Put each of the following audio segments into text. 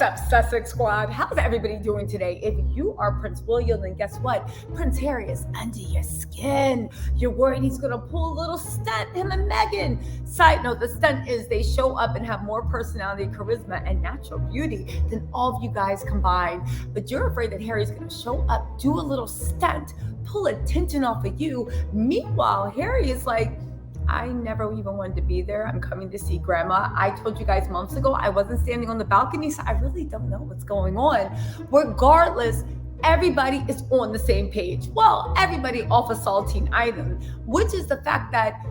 up, Sussex squad? How's everybody doing today? If you are Prince William, then guess what? Prince Harry is under your skin. You're worried he's going to pull a little stunt, him and Meghan. Side note, the stunt is they show up and have more personality, charisma, and natural beauty than all of you guys combined. But you're afraid that Harry's going to show up, do a little stunt, pull attention off of you. Meanwhile, Harry is like, I never even wanted to be there. I'm coming to see grandma. I told you guys months ago I wasn't standing on the balcony, so I really don't know what's going on. Regardless, everybody is on the same page. Well, everybody off a saltine island, which is the fact that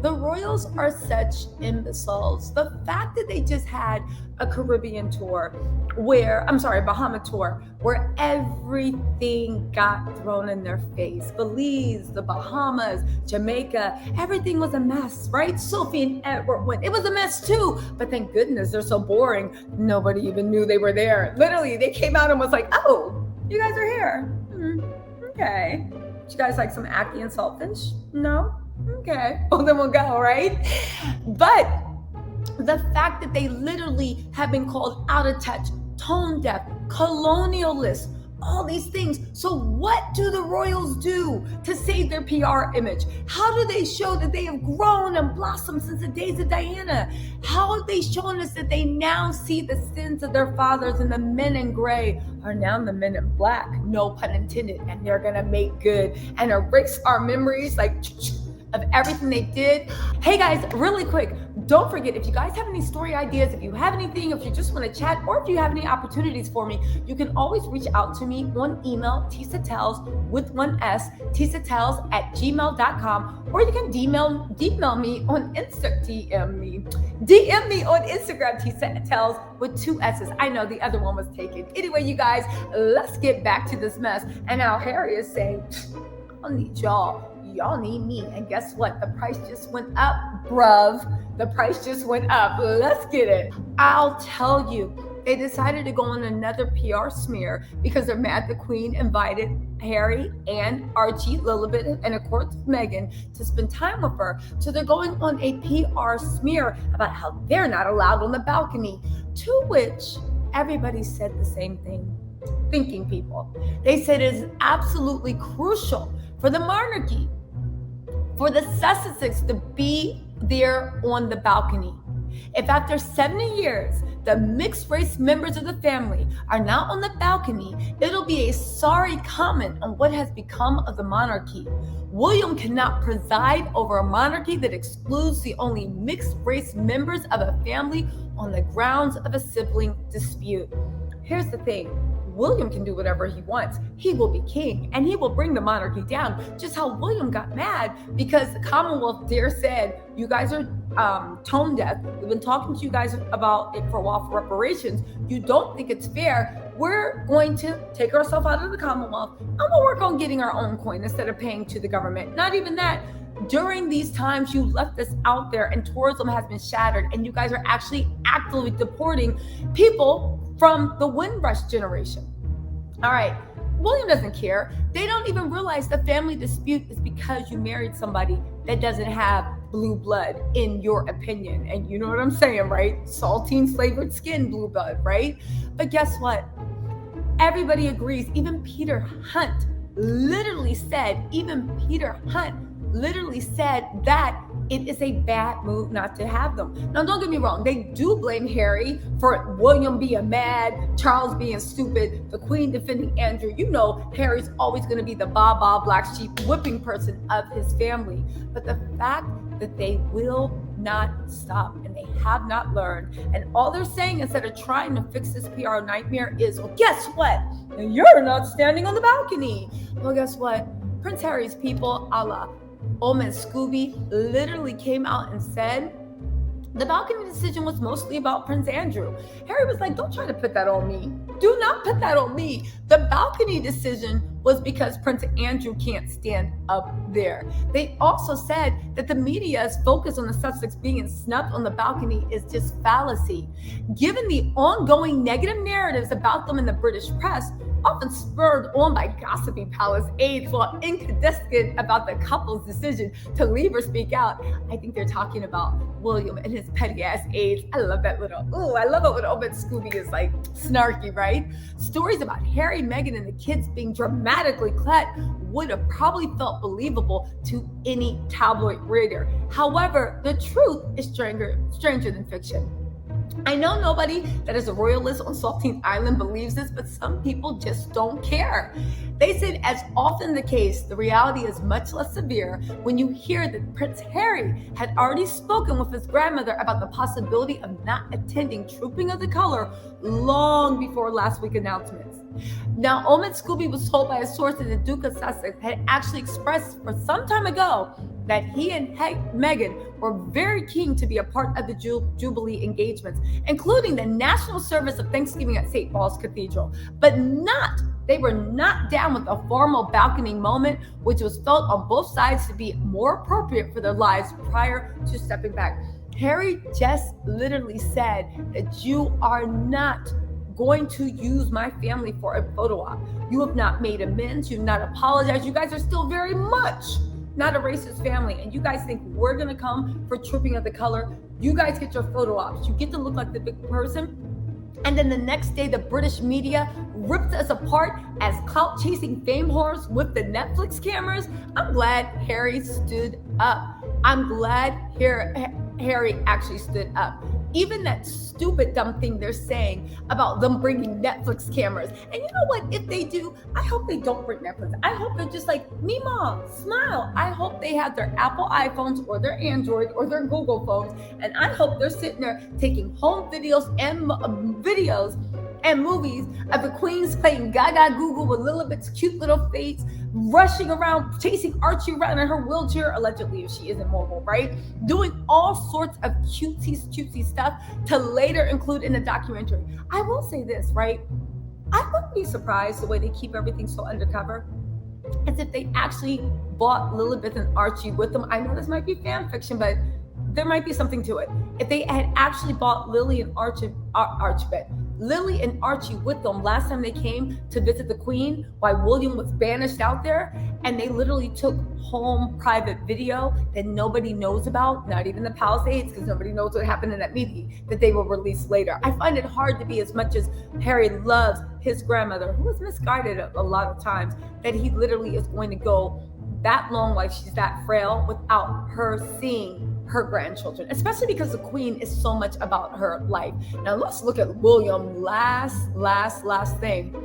the royals are such imbeciles. The fact that they just had a Caribbean tour Bahama tour, where everything got thrown in their face. Belize, the Bahamas, Jamaica, everything was a mess, right? Sophie and Edward went. It was a mess too, but thank goodness they're so boring. Nobody even knew they were there. Literally, they came out and was like, oh, you guys are here. Okay. You guys like some ackee and saltfish? No? Okay. Well, then we'll go, right? But the fact that they literally have been called out of touch, tone deaf, colonialist, all these things. So what do the royals do to save their PR image? How do they show that they have grown and blossomed since the days of Diana? How have they shown us that they now see the sins of their fathers, and the men in gray are now the men in black, no pun intended, and they're gonna make good and erase our memories of everything they did. Hey guys, really quick, don't forget, if you guys have any story ideas, if you have anything, if you just want to chat, or if you have any opportunities for me, you can always reach out to me on email, tisatels with one S, tisatels@gmail.com, or you can DM me on DM me on Instagram, tisatels with two S's. I know the other one was taken. Anyway, you guys, let's get back to this mess. And now Harry is saying, I need y'all need me. And guess what? The price just went up, bruv. The price just went up. Let's get it. I'll tell you, they decided to go on another PR smear because they're mad the Queen invited Harry and Archie, Lilibet, and of course Meghan to spend time with her. So they're going on a PR smear about how they're not allowed on the balcony, to which everybody said the same thing. Thinking people. They said it is absolutely crucial for the monarchy, for the Sussex to be there on the balcony. If after 70 years, the mixed race members of the family are not on the balcony, it'll be a sorry comment on what has become of the monarchy. William cannot preside over a monarchy that excludes the only mixed race members of a family on the grounds of a sibling dispute. Here's the thing. William can do whatever he wants. He will be king, and he will bring the monarchy down. Just how William got mad because the Commonwealth dare said, you guys are tone deaf. We've been talking to you guys about it for a while for reparations. You don't think it's fair. We're going to take ourselves out of the Commonwealth, and we'll work on getting our own coin instead of paying to the government. Not even that. During these times, you left us out there, and tourism has been shattered, and you guys are actually actively deporting people from the Windrush generation. All right, William doesn't care. They don't even realize the family dispute is because you married somebody that doesn't have blue blood, in your opinion. And you know what I'm saying, right? Saltine flavored skin, blue blood, right? But guess what? Everybody agrees. Even Peter Hunt literally said that it is a bad move not to have them. Now, don't get me wrong. They do blame Harry for William being mad, Charles being stupid, the Queen defending Andrew. You know, Harry's always going to be the black sheep whipping person of his family. But the fact that they will not stop and they have not learned, and all they're saying instead of trying to fix this PR nightmare is, well, guess what? You're not standing on the balcony. Well, guess what? Prince Harry's people, a la Old Man Scooby, literally came out and said the balcony decision was mostly about Prince Andrew. Harry was like, don't try to put that on me. Do not put that on me. The balcony decision was because Prince Andrew can't stand up there. They also said that the media's focus on the Sussex being snubbed on the balcony is just fallacy. Given the ongoing negative narratives about them in the British press, often spurred on by gossipy palace aides while incandescent about the couple's decision to leave or speak out. I think they're talking about William and his petty ass aides. I love that little, I love it when Obed Scooby is like snarky, right? Stories about Harry, Meghan, and the kids being dramatically clad would have probably felt believable to any tabloid reader. However, the truth is stranger than fiction. I know nobody that is a royalist on Saltine Island believes this, but some people just don't care. They said, as often the case, the reality is much less severe when you hear that Prince Harry had already spoken with his grandmother about the possibility of not attending Trooping of the Colour long before last week's announcements. Now, Omid Scooby was told by a source that the Duke of Sussex had actually expressed for some time ago that he and Meghan were very keen to be a part of the Jubilee engagements, including the national service of Thanksgiving at St. Paul's Cathedral, but they were not down with a formal balcony moment, which was felt on both sides to be more appropriate for their lives prior to stepping back. Harry just literally said that you are not going to use my family for a photo op. You have not made amends. You've not apologized. You guys are still very much not a racist family, and you guys think we're gonna come for Trooping of the Colour. You guys get your photo ops. You get to look like the big person. And then the next day, the British media ripped us apart as clout-chasing fame whores with the Netflix cameras. I'm glad Harry stood up. I'm glad Harry actually stood up. Even that stupid, dumb thing they're saying about them bringing Netflix cameras. And you know what? If they do, I hope they don't bring Netflix. I hope they're just like, Mima, smile. I hope they have their Apple iPhones or their Android or their Google phones. And I hope they're sitting there taking home videos and movies of the queens playing Gaga Google with Lilibet's cute little face, rushing around, chasing Archie around in her wheelchair, allegedly if she isn't mobile, right? Doing all sorts of cutesy stuff to later include in the documentary. I will say this, right? I wouldn't be surprised the way they keep everything so undercover, as if they actually bought Lilibet and Archie with them. I know this might be fan fiction, but there might be something to it. If they had actually bought Lily and Archie with them last time they came to visit the Queen while William was banished out there, and they literally took home private video that nobody knows about, not even the palace aides, because nobody knows what happened in that meeting, that they will release later. I find it hard to be, as much as Harry loves his grandmother, who was misguided a lot of times, that he literally is going to go that long while she's that frail without her seeing her grandchildren, especially because the Queen is so much about her life. Now let's look at William. Last thing.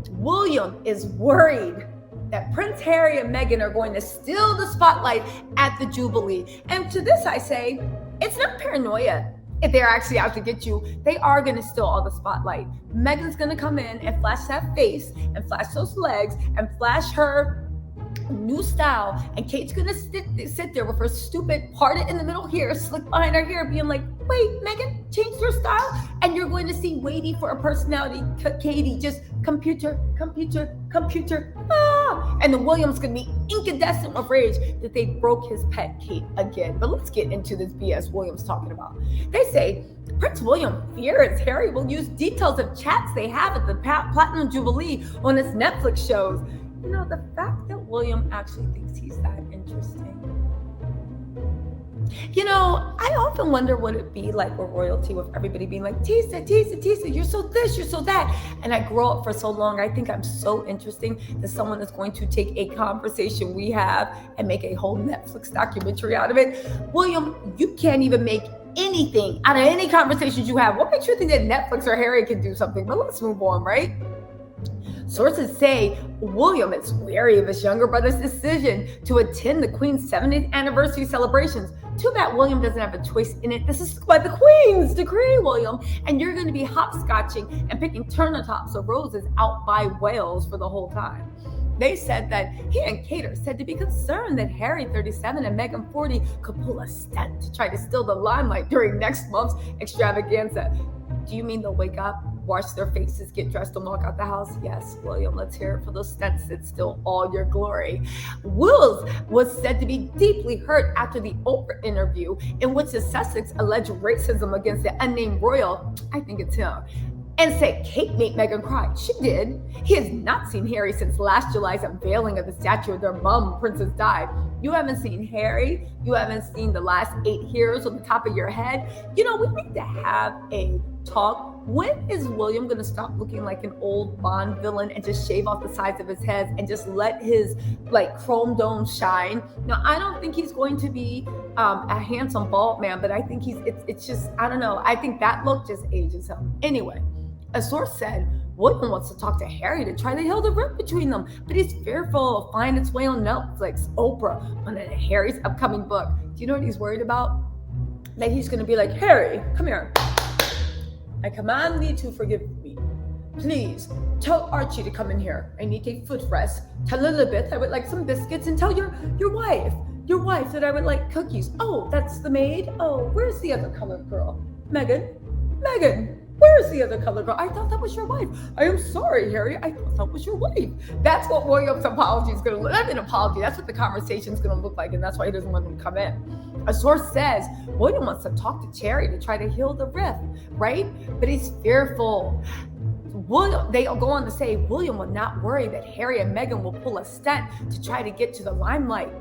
William is worried that Prince Harry and Meghan are going to steal the spotlight at the Jubilee. And to this I say, it's not paranoia. If they're actually out to get you, they are going to steal all the spotlight. Meghan's going to come in and flash that face and flash those legs and flash her new style, and Kate's gonna sit there with her stupid parted in the middle hair, slick behind her hair, being like, wait, Meghan changed her style? And you're going to see weighty for a personality Katie just computer, and the William's gonna be incandescent with rage that they broke his pet Kate again. But let's get into this BS William's talking about. They say Prince William fears Harry will use details of chats they have at the Platinum Jubilee on his Netflix shows. You know, the fact that William actually thinks he's that interesting. You know, I often wonder what it'd be like with royalty, with everybody being like, Tisa, you're so this, you're so that. And I grow up for so long, I think I'm so interesting that someone is going to take a conversation we have and make a whole Netflix documentary out of it. William, you can't even make anything out of any conversations you have. What makes you think that Netflix or Harry can do something? But let's move on, right? Sources say William is wary of his younger brother's decision to attend the Queen's 70th anniversary celebrations. Too bad William doesn't have a choice in it. This is by the Queen's decree, William. And you're going to be hopscotching and picking turnips or roses out by Wales for the whole time. They said that he and Kate are said to be concerned that Harry, 37, and Meghan, 40, could pull a stunt to try to steal the limelight during next month's extravaganza. Do you mean they'll wake up wash their faces, get dressed, and walk out the house. Yes, William, let's hear it for those stunts. It's still all your glory. Wills was said to be deeply hurt after the Oprah interview in which the Sussex alleged racism against the unnamed royal, I think it's him, and said Kate made Meghan cry. She did. He has not seen Harry since last July's unveiling of the statue of their mum, Princess Di. You haven't seen Harry. You haven't seen the last 8 hairs on the top of your head. You know, we need to have a talk. When is William going to stop looking like an old Bond villain and just shave off the sides of his head and just let his like chrome dome shine? Now, I don't think he's going to be a handsome bald man, but I think it's just, I don't know. I think that look just ages him. Anyway, a source said William wants to talk to Harry to try to heal the rift between them, but he's fearful it'll find its way on Netflix, Oprah, on Harry's upcoming book. Do you know what he's worried about? That he's going to be like, Harry, come here. I command thee to forgive me. Please tell Archie to come in here. I need a foot rest. Tell Elizabeth I would like some biscuits, and tell your wife that I would like cookies. Oh, that's the maid. Oh, where's the other colored girl? Meghan, where's the other colored girl? I thought that was your wife. I am sorry, Harry. I thought that was your wife. That's what William's apology is going to look like. An apology. That's what the conversation is going to look like, and that's why he doesn't want them to come in. A source says William wants to talk to Cherry to try to heal the rift, right? But he's fearful. They'll go on to say William will not worry that Harry and Meghan will pull a stunt to try to get to the limelight.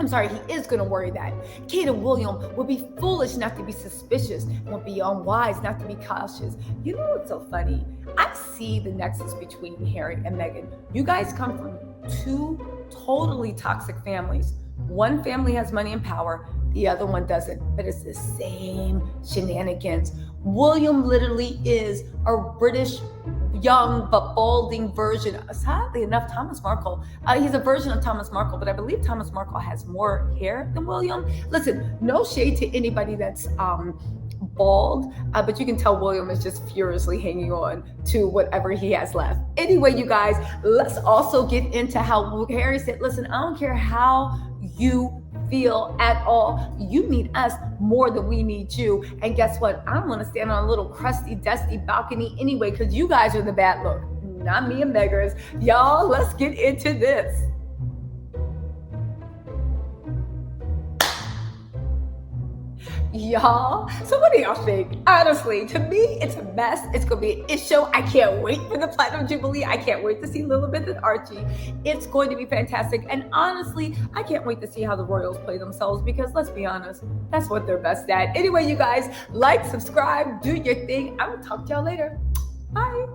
I'm sorry, he is going to worry that Kate and William will be foolish not to be suspicious and will be unwise not to be cautious. You know what's so funny? I see the nexus between Harry and Meghan. You guys come from 2 totally toxic families. One family has money and power, the other one doesn't, but it's the same shenanigans. William literally is a British young but balding version, sadly enough, Thomas Markle. He's a version of Thomas Markle, but I believe Thomas Markle has more hair than William. Listen, no shade to anybody that's bald, but you can tell William is just furiously hanging on to whatever he has left. Anyway, you guys, let's also get into how Harry said, listen, I don't care how you feel at all. You need us more than we need you. And guess what? I don't want to stand on a little crusty, dusty balcony anyway, because you guys are the bad look, not me and beggars. Y'all, let's get into this. Y'all, so what do y'all think? Honestly, to me, it's a mess. It's gonna be an issue. I can't wait for the Platinum Jubilee. I can't wait to see Elizabeth and Archie. It's going to be fantastic. And honestly, I can't wait to see how the Royals play themselves, because let's be honest, that's what they're best at. Anyway, you guys, like, subscribe, do your thing. I will talk to y'all later. Bye.